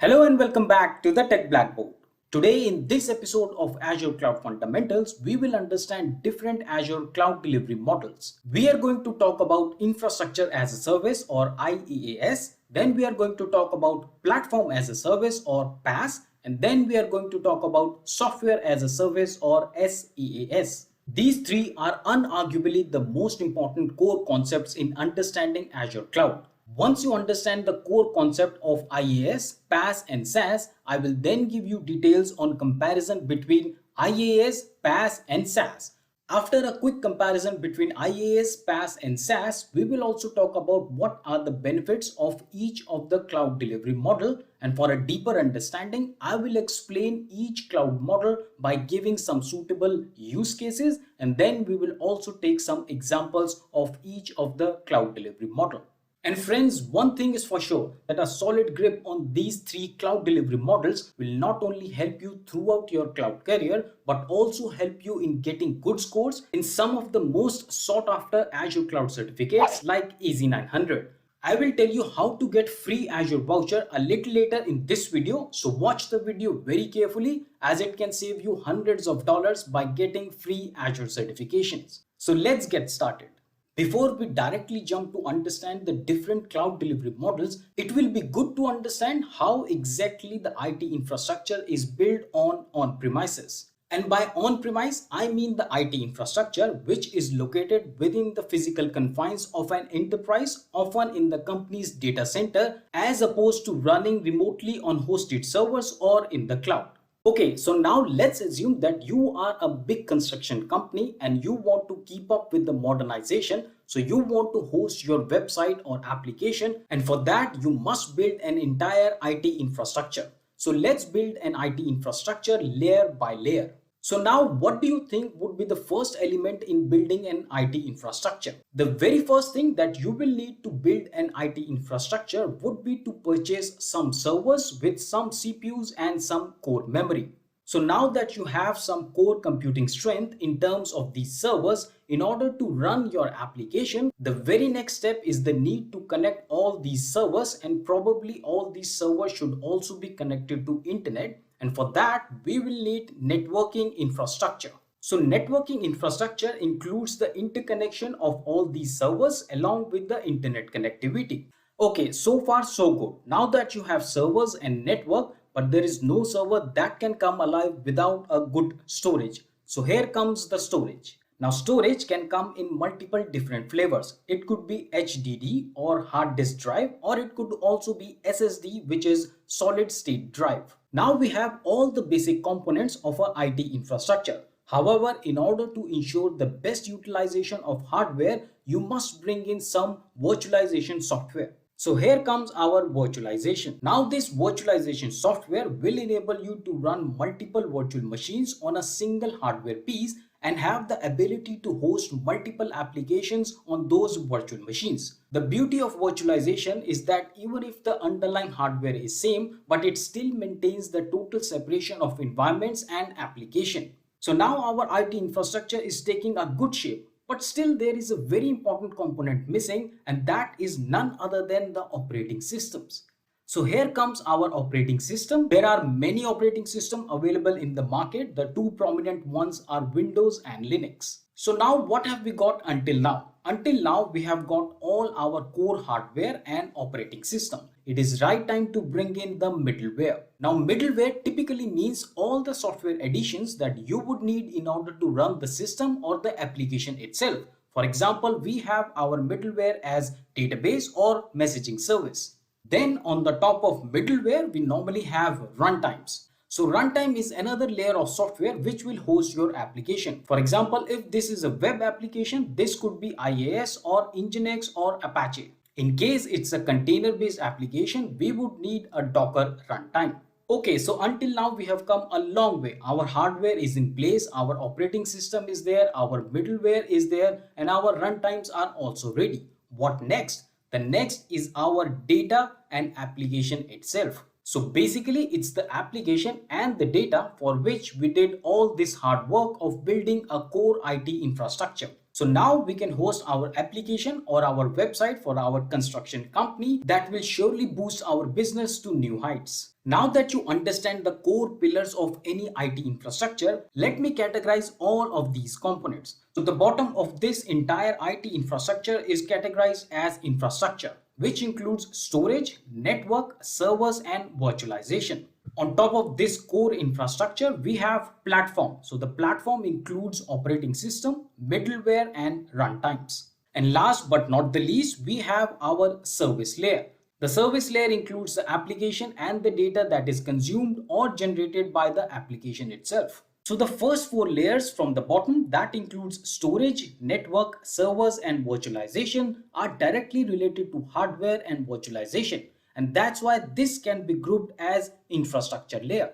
Hello and welcome back to the Tech Blackboard. Today in this episode of Azure Cloud Fundamentals, we will understand different Azure cloud delivery models. We are going to talk about Infrastructure as a Service or IaaS. Then we are going to talk about Platform as a Service or PaaS. And then we are going to talk about Software as a Service or SaaS. These three are unarguably the most important core concepts in understanding Azure Cloud. Once you understand the core concept of IaaS, PaaS and SaaS, I will then give you details on comparison between IaaS, PaaS and SaaS. After a quick comparison between IaaS, PaaS and SaaS, we will also talk about what are the benefits of each of the cloud delivery model, and for a deeper understanding, I will explain each cloud model by giving some suitable use cases, and then we will also take some examples of each of the cloud delivery model. And friends, one thing is for sure, that a solid grip on these three cloud delivery models will not only help you throughout your cloud career, but also help you in getting good scores in some of the most sought after Azure cloud certificates like AZ900. I will tell you how to get free Azure voucher a little later in this video, so watch the video very carefully as it can save you hundreds of dollars by getting free Azure certifications. So let's get started. Before we directly jump to understand the different cloud delivery models, it will be good to understand how exactly the IT infrastructure is built on-premises. And by on-premise, I mean the IT infrastructure which is located within the physical confines of an enterprise, often in the company's data center, as opposed to running remotely on hosted servers or in the cloud. Okay, so now let's assume that you are a big construction company and you want to keep up with the modernization. So you want to host your website or application, and for that you must build an entire IT infrastructure. So let's build an IT infrastructure layer by layer. So now what do you think would be the first element in building an IT infrastructure? The very first thing that you will need to build an IT infrastructure would be to purchase some servers with some CPUs and some core memory. So now that you have some core computing strength in terms of these servers, in order to run your application, the very next step is the need to connect all these servers, and probably all these servers should also be connected to internet. And for that, we will need networking infrastructure. So networking infrastructure includes the interconnection of all these servers along with the internet connectivity. Okay, so far so good. Now that you have servers and network, but there is no server that can come alive without a good storage. So here comes the storage. Now storage can come in multiple different flavors. It could be HDD or hard disk drive, or it could also be SSD, which is solid state drive. Now we have all the basic components of our IT infrastructure. However, in order to ensure the best utilization of hardware, you must bring in some virtualization software. So here comes our virtualization. Now this virtualization software will enable you to run multiple virtual machines on a single hardware piece and have the ability to host multiple applications on those virtual machines. The beauty of virtualization is that even if the underlying hardware is same, but it still maintains the total separation of environments and application. So now our IT infrastructure is taking a good shape. But still there is a very important component missing, and that is none other than the operating systems. So here comes our operating system. There are many operating systems available in the market. The two prominent ones are Windows and Linux. So now what have we got until now? Until now we have got all our core hardware and operating system. It is right time to bring in the middleware. Now middleware typically means all the software additions that you would need in order to run the system or the application itself. For example, we have our middleware as database or messaging service. Then on the top of middleware, we normally have runtimes. So runtime is another layer of software which will host your application. For example, if this is a web application, this could be IaaS or Nginx or Apache. In case it's a container-based application, we would need a Docker runtime. Okay, so until now we have come a long way. Our hardware is in place, our operating system is there, our middleware is there, and our runtimes are also ready. What next? The next is our data and application itself. So basically it's the application and the data for which we did all this hard work of building a core IT infrastructure. So now we can host our application or our website for our construction company that will surely boost our business to new heights. Now that you understand the core pillars of any IT infrastructure, let me categorize all of these components. So the bottom of this entire IT infrastructure is categorized as infrastructure, which includes storage, network, servers, and virtualization. On top of this core infrastructure, we have platform. So the platform includes operating system, middleware, and runtimes. And last but not the least, we have our service layer. The service layer includes the application and the data that is consumed or generated by the application itself. So the first four layers from the bottom, that includes storage, network, servers, and virtualization, are directly related to hardware and virtualization. And that's why this can be grouped as infrastructure layer.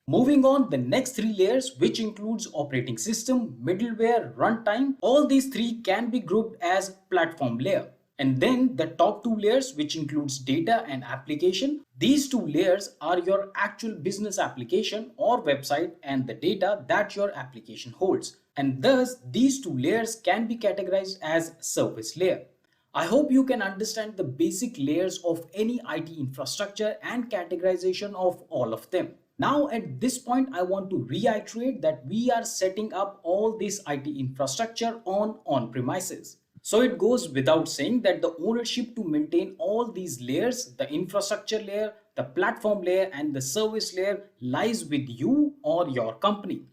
Moving on, the next three layers, which includes operating system, middleware, runtime, all these three can be grouped as platform layer. And then the top two layers, which includes data and application, these two layers are your actual business application or website and the data that your application holds. And thus, these two layers can be categorized as service layer. I hope you can understand the basic layers of any IT infrastructure and categorization of all of them. Now at this point, I want to reiterate that we are setting up all this IT infrastructure on-premises. So it goes without saying that the ownership to maintain all these layers, the infrastructure layer, the platform layer, and the service layer lies with you or your company.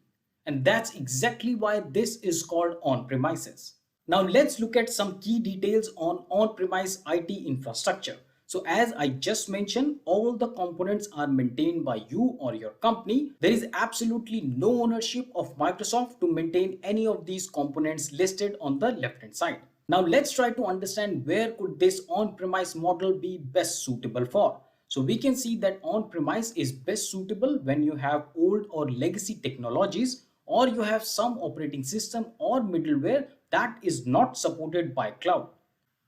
And that's exactly why this is called on-premises. Now let's look at some key details on on-premise IT infrastructure. So as I just mentioned, all the components are maintained by you or your company. There is absolutely no ownership of Microsoft to maintain any of these components listed on the left-hand side. Now let's try to understand where could this on-premise model be best suitable for. So we can see that on-premise is best suitable when you have old or legacy technologies, or you have some operating system or middleware that is not supported by cloud.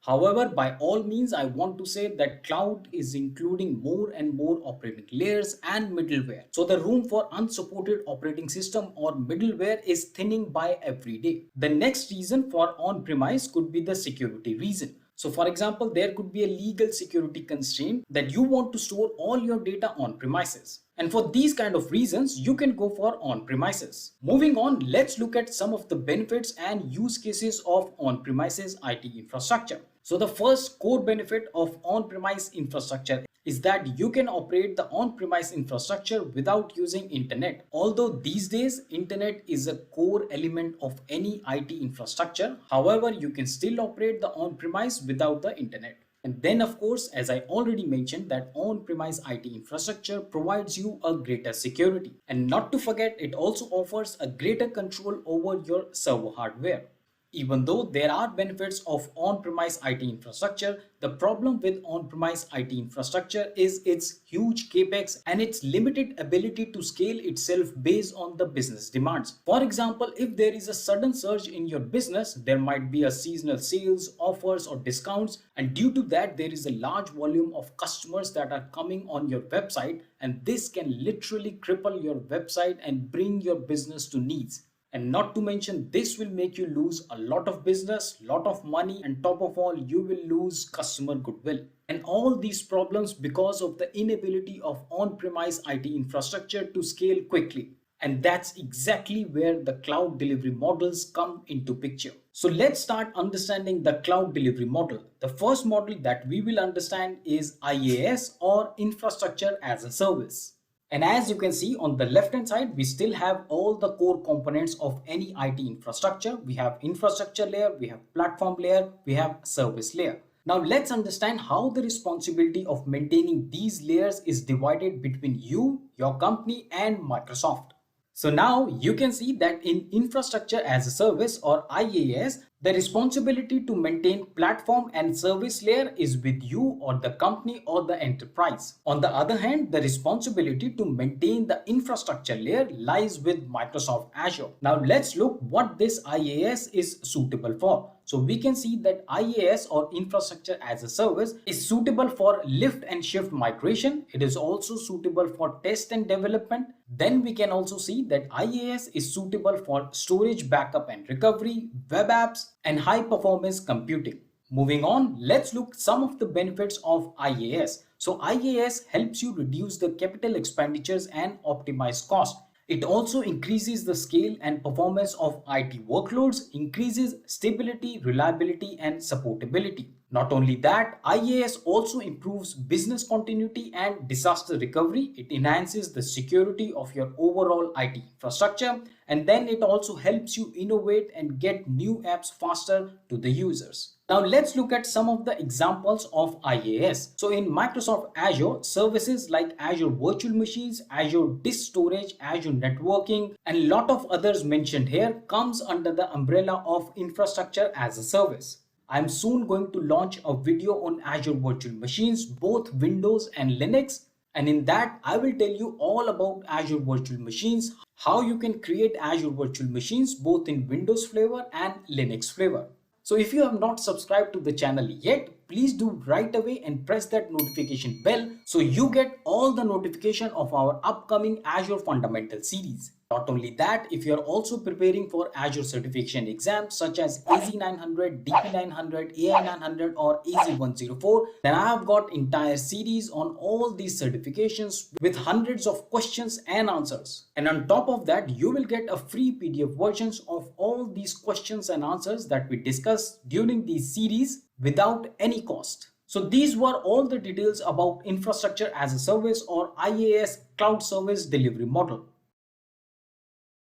However, by all means, I want to say that cloud is including more and more operating layers and middleware. So the room for unsupported operating system or middleware is thinning by every day. The next reason for on-premise could be the security reason. So for example, there could be a legal security constraint that you want to store all your data on premises. And for these kind of reasons, you can go for on-premises. Moving on, let's look at some of the benefits and use cases of on-premises IT infrastructure. So the first core benefit of on-premise infrastructure is that you can operate the on-premise infrastructure without using internet. Although these days, internet is a core element of any IT infrastructure. However, you can still operate the on-premise without the internet. And then of course, as I already mentioned, that on-premise IT infrastructure provides you a greater security. And not to forget, it also offers a greater control over your server hardware. Even though there are benefits of on-premise IT infrastructure, the problem with on-premise IT infrastructure is its huge capex and its limited ability to scale itself based on the business demands. For example, if there is a sudden surge in your business, there might be a seasonal sales, offers, or discounts, and due to that, there is a large volume of customers that are coming on your website, and this can literally cripple your website and bring your business to knees. And not to mention, this will make you lose a lot of business, lot of money, and top of all, you will lose customer goodwill. And all these problems because of the inability of on-premise IT infrastructure to scale quickly. And that's exactly where the cloud delivery models come into picture. So let's start understanding the cloud delivery model. The first model that we will understand is IaaS, or Infrastructure as a Service. And as you can see on the left hand side, we still have all the core components of any IT infrastructure. We have infrastructure layer, we have platform layer, we have service layer. Now let's understand how the responsibility of maintaining these layers is divided between you, your company, and Microsoft. So now you can see that in Infrastructure as a Service, or IaaS, the responsibility to maintain platform and service layer is with you or the company or the enterprise. On the other hand, the responsibility to maintain the infrastructure layer lies with Microsoft Azure. Now let's look what this IaaS is suitable for. So we can see that IaaS or infrastructure as a service is suitable for lift and shift migration. It is also suitable for test and development. Then we can also see that IaaS is suitable for storage, backup and recovery, web apps and high performance computing. Moving on, let's look some of the benefits of IaaS. So IaaS helps you reduce the capital expenditures and optimize cost. It also increases the scale and performance of IT workloads, increases stability, reliability, and supportability. Not only that, IaaS also improves business continuity and disaster recovery. It enhances the security of your overall IT infrastructure, and then it also helps you innovate and get new apps faster to the users. Now let's look at some of the examples of IaaS. So in Microsoft Azure, services like Azure Virtual Machines, Azure Disk Storage, Azure Networking, and a lot of others mentioned here comes under the umbrella of Infrastructure as a Service. I'm soon going to launch a video on Azure Virtual Machines, both Windows and Linux. And in that, I will tell you all about Azure Virtual Machines, how you can create Azure Virtual Machines both in Windows flavor and Linux flavor. So if you have not subscribed to the channel yet, please do right away and press that notification bell so you get all the notification of our upcoming Azure Fundamental series. Not only that, if you are also preparing for Azure certification exams such as AZ900, DP900, AI900 or AZ104, then I have got entire series on all these certifications with hundreds of questions and answers. And on top of that, you will get a free PDF versions of all these questions and answers that we discuss during these series without any cost. So these were all the details about Infrastructure as a Service or IaaS cloud service delivery model.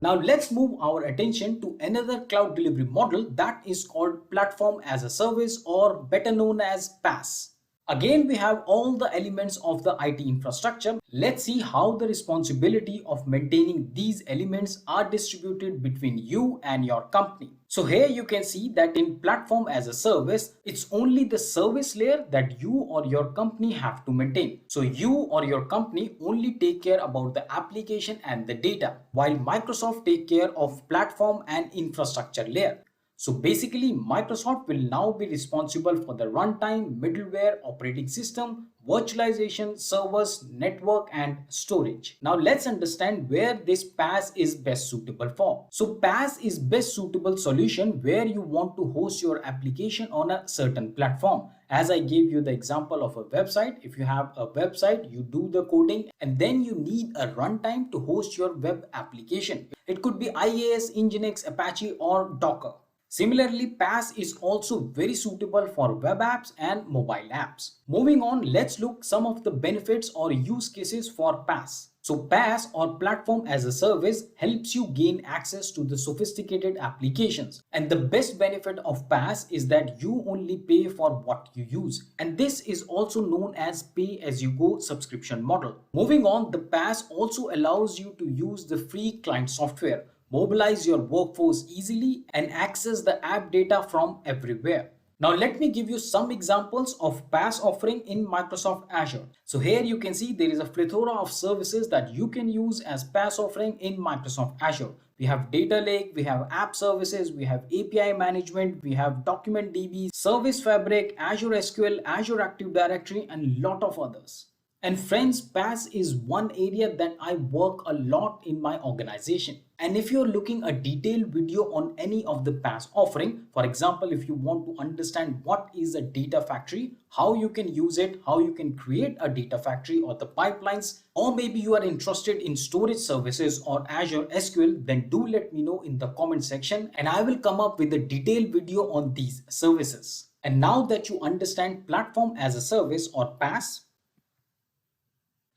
Now let's move our attention to another cloud delivery model that is called Platform as a Service or better known as PaaS. Again, we have all the elements of the IT infrastructure. Let's see how the responsibility of maintaining these elements are distributed between you and your company. So here you can see that in Platform as a Service, it's only the service layer that you or your company have to maintain. So you or your company only take care about the application and the data, while Microsoft take care of platform and infrastructure layer. So basically, Microsoft will now be responsible for the runtime, middleware, operating system, virtualization, servers, network, and storage. Now let's understand where this PaaS is best suitable for. So PaaS is best suitable solution where you want to host your application on a certain platform. As I gave you the example of a website, if you have a website, you do the coding and then you need a runtime to host your web application. It could be IaaS, Nginx, Apache, or Docker. Similarly, PaaS is also very suitable for web apps and mobile apps. Moving on, let's look some of the benefits or use cases for PaaS. So PaaS or Platform as a Service helps you gain access to the sophisticated applications. And the best benefit of PaaS is that you only pay for what you use. And this is also known as pay-as-you-go subscription model. Moving on, the PaaS also allows you to use the free client software, mobilize your workforce easily, and access the app data from everywhere. Now let me give you some examples of PaaS offering in Microsoft Azure. So here you can see there is a plethora of services that you can use as PaaS offering in Microsoft Azure. We have data lake, we have app services, we have API management, we have document DB, service fabric, Azure SQL, Azure Active Directory, and lot of others. And friends, PaaS is one area that I work a lot in my organization. And if you're looking a detailed video on any of the PaaS offering, for example, if you want to understand what is a data factory, how you can use it, how you can create a data factory or the pipelines, or maybe you are interested in storage services or Azure SQL, then do let me know in the comment section and I will come up with a detailed video on these services. And now that you understand Platform as a Service or PaaS,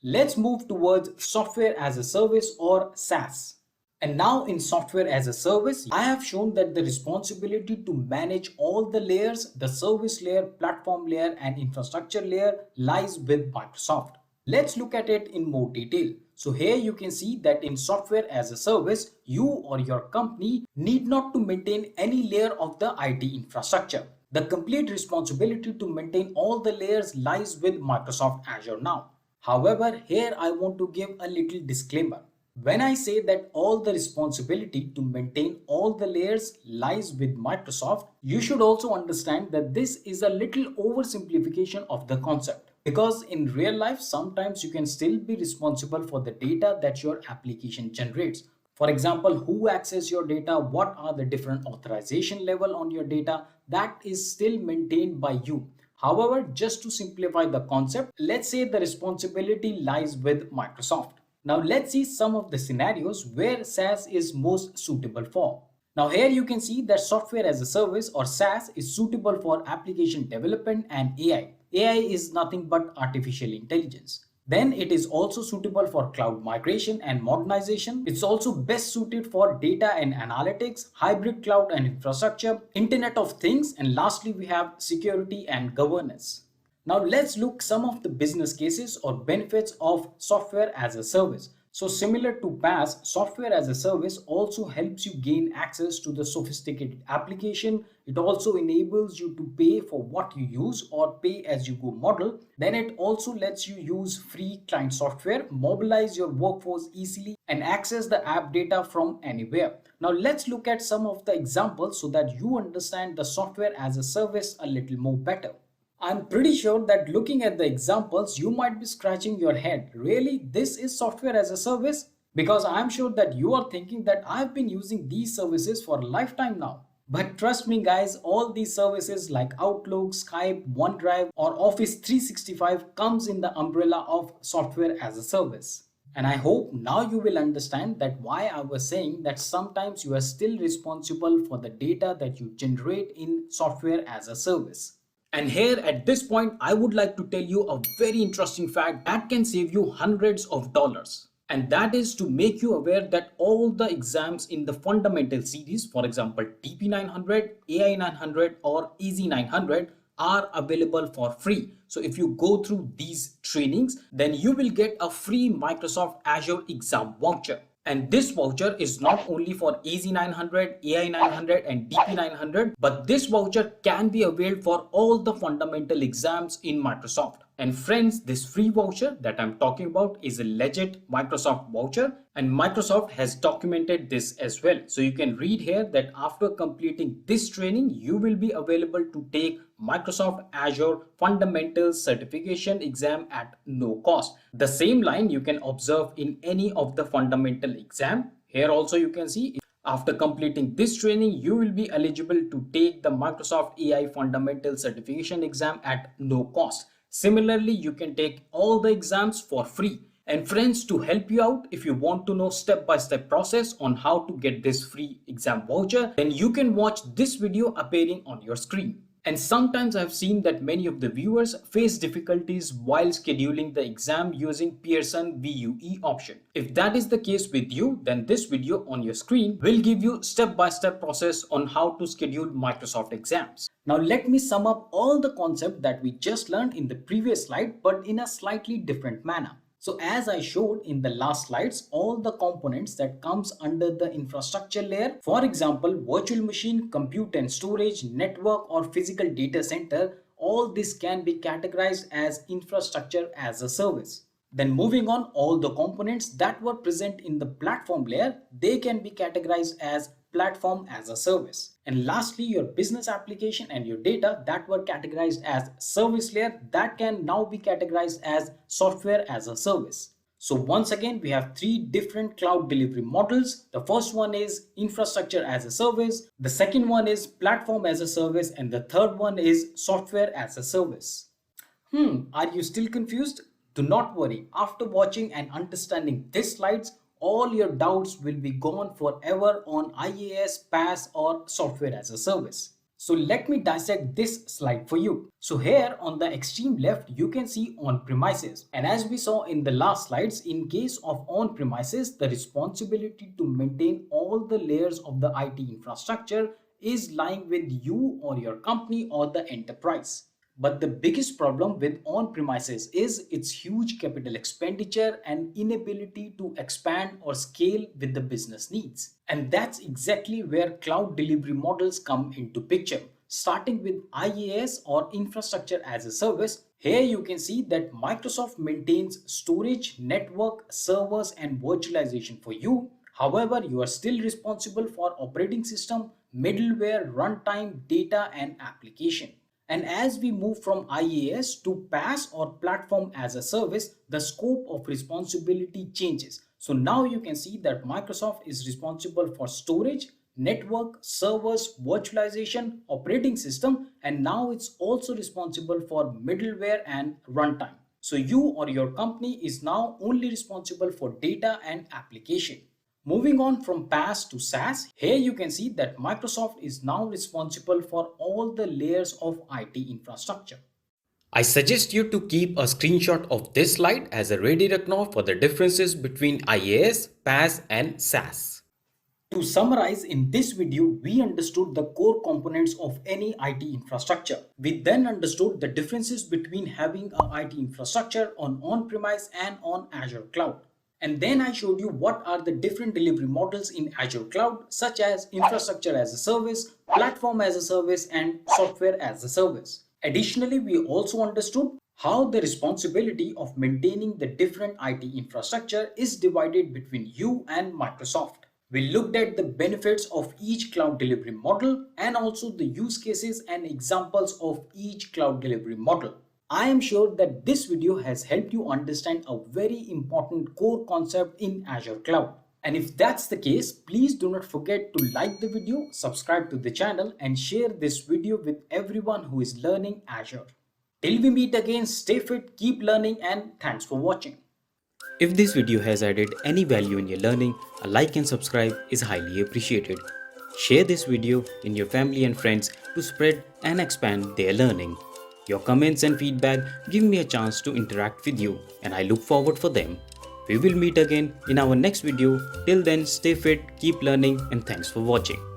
let's move towards Software as a Service or SaaS. And now in Software as a Service, I have shown that the responsibility to manage all the layers, the service layer, platform layer, and infrastructure layer lies with Microsoft. Let's look at it in more detail. So here you can see that in Software as a Service, you or your company need not to maintain any layer of the IT infrastructure. The complete responsibility to maintain all the layers lies with Microsoft Azure now. However, here I want to give a little disclaimer. When I say that all the responsibility to maintain all the layers lies with Microsoft, you should also understand that this is a little oversimplification of the concept. Because in real life, sometimes you can still be responsible for the data that your application generates. For example, who access your data, what are the different authorization level on your data, that is still maintained by you. However, just to simplify the concept, let's say the responsibility lies with Microsoft. Now let's see some of the scenarios where SaaS is most suitable for. Now here you can see that software as a service or SaaS is suitable for application development and AI. AI is nothing but artificial intelligence. Then it is also suitable for cloud migration and modernization. It's also best suited for data and analytics, hybrid cloud and infrastructure, Internet of Things, and lastly we have security and governance. Now let's look some of the business cases or benefits of software as a service. So similar to PaaS, software as a service also helps you gain access to the sophisticated application. It also enables you to pay for what you use or pay as you go model. Then it also lets you use free client software, mobilize your workforce easily and access the app data from anywhere. Now let's look at some of the examples so that you understand the software as a service a little more better. I'm pretty sure that looking at the examples, you might be scratching your head. Really, this is software as a service? Because I'm sure that you are thinking that I've been using these services for a lifetime now. But trust me guys, all these services like Outlook, Skype, OneDrive or Office 365 comes in the umbrella of software as a service. And I hope now you will understand that why I was saying that sometimes you are still responsible for the data that you generate in software as a service. And here at this point, I would like to tell you a very interesting fact that can save you hundreds of dollars. And that is to make you aware that all the exams in the fundamental series, for example, TP900, AI900 or EZ900 are available for free. So if you go through these trainings, then you will get a free Microsoft Azure exam voucher. And this voucher is not only for AZ900, AI900 and DP900, but this voucher can be availed for all the fundamental exams in Microsoft. And friends, this free voucher that I'm talking about is a legit Microsoft voucher, and Microsoft has documented this as well. So you can read here that after completing this training, you will be available to take Microsoft Azure Fundamental certification exam at no cost. The same line you can observe in any of the fundamental exam. Here also you can see after completing this training, you will be eligible to take the Microsoft AI Fundamental certification exam at no cost. Similarly, you can take all the exams for free. And friends, to help you out, if you want to know step-by-step process on how to get this free exam voucher, then you can watch this video appearing on your screen. And sometimes I've seen that many of the viewers face difficulties while scheduling the exam using Pearson VUE option. If that is the case with you, then this video on your screen will give you step-by-step process on how to schedule Microsoft exams. Now let me sum up all the concepts that we just learned in the previous slide, but in a slightly different manner. So as I showed in the last slides, all the components that comes under the infrastructure layer, for example, virtual machine, compute and storage, network or physical data center, all this can be categorized as infrastructure as a service. Then moving on, all the components that were present in the platform layer, they can be categorized as platform as a service. And lastly, your business application and your data that were categorized as service layer, that can now be categorized as software as a service. So once again, we have three different cloud delivery models. The first one is infrastructure as a service. The second one is platform as a service. And the third one is software as a service. Are you still confused? Do not worry. After watching and understanding these slides, all your doubts will be gone forever on IaaS, PaaS or software as a service. So let me dissect this slide for you. So here on the extreme left, you can see on-premises. And as we saw in the last slides, in case of on-premises, the responsibility to maintain all the layers of the IT infrastructure is lying with you or your company or the enterprise. But the biggest problem with on-premises is its huge capital expenditure and inability to expand or scale with the business needs. And that's exactly where cloud delivery models come into picture. starting with IaaS or Infrastructure as a Service. Here you can see that Microsoft maintains storage, network, servers, and virtualization for you. However, you are still responsible for operating system, middleware, runtime, data, and application. And as we move from IaaS to PaaS or Platform as a Service, the scope of responsibility changes. So now you can see that Microsoft is responsible for storage, network, servers, virtualization, operating system, and now it's also responsible for middleware and runtime. So you or your company is now only responsible for data and application. Moving on from PaaS to SaaS, here you can see that Microsoft is now responsible for all the layers of IT infrastructure. I suggest you to keep a screenshot of this slide as a ready reckoner for the differences between IaaS, PaaS, and SaaS. To summarize, in this video, we understood the core components of any IT infrastructure. We then understood the differences between having an IT infrastructure on-premise and on Azure Cloud. And then I showed you what are the different delivery models in Azure Cloud, such as Infrastructure as a Service, Platform as a Service, and Software as a Service. Additionally, we also understood how the responsibility of maintaining the different IT infrastructure is divided between you and Microsoft. We looked at the benefits of each cloud delivery model and also the use cases and examples of each cloud delivery model. I am sure that this video has helped you understand a very important core concept in Azure Cloud. And if that's the case, please do not forget to like the video, subscribe to the channel, and share this video with everyone who is learning Azure. Till we meet again, stay fit, keep learning, and thanks for watching. If this video has added any value in your learning, a like and subscribe is highly appreciated. Share this video in your family and friends to spread and expand their learning. Your comments and feedback give me a chance to interact with you, and I look forward for them. We will meet again in our next video. Till then, stay fit, keep learning, and thanks for watching.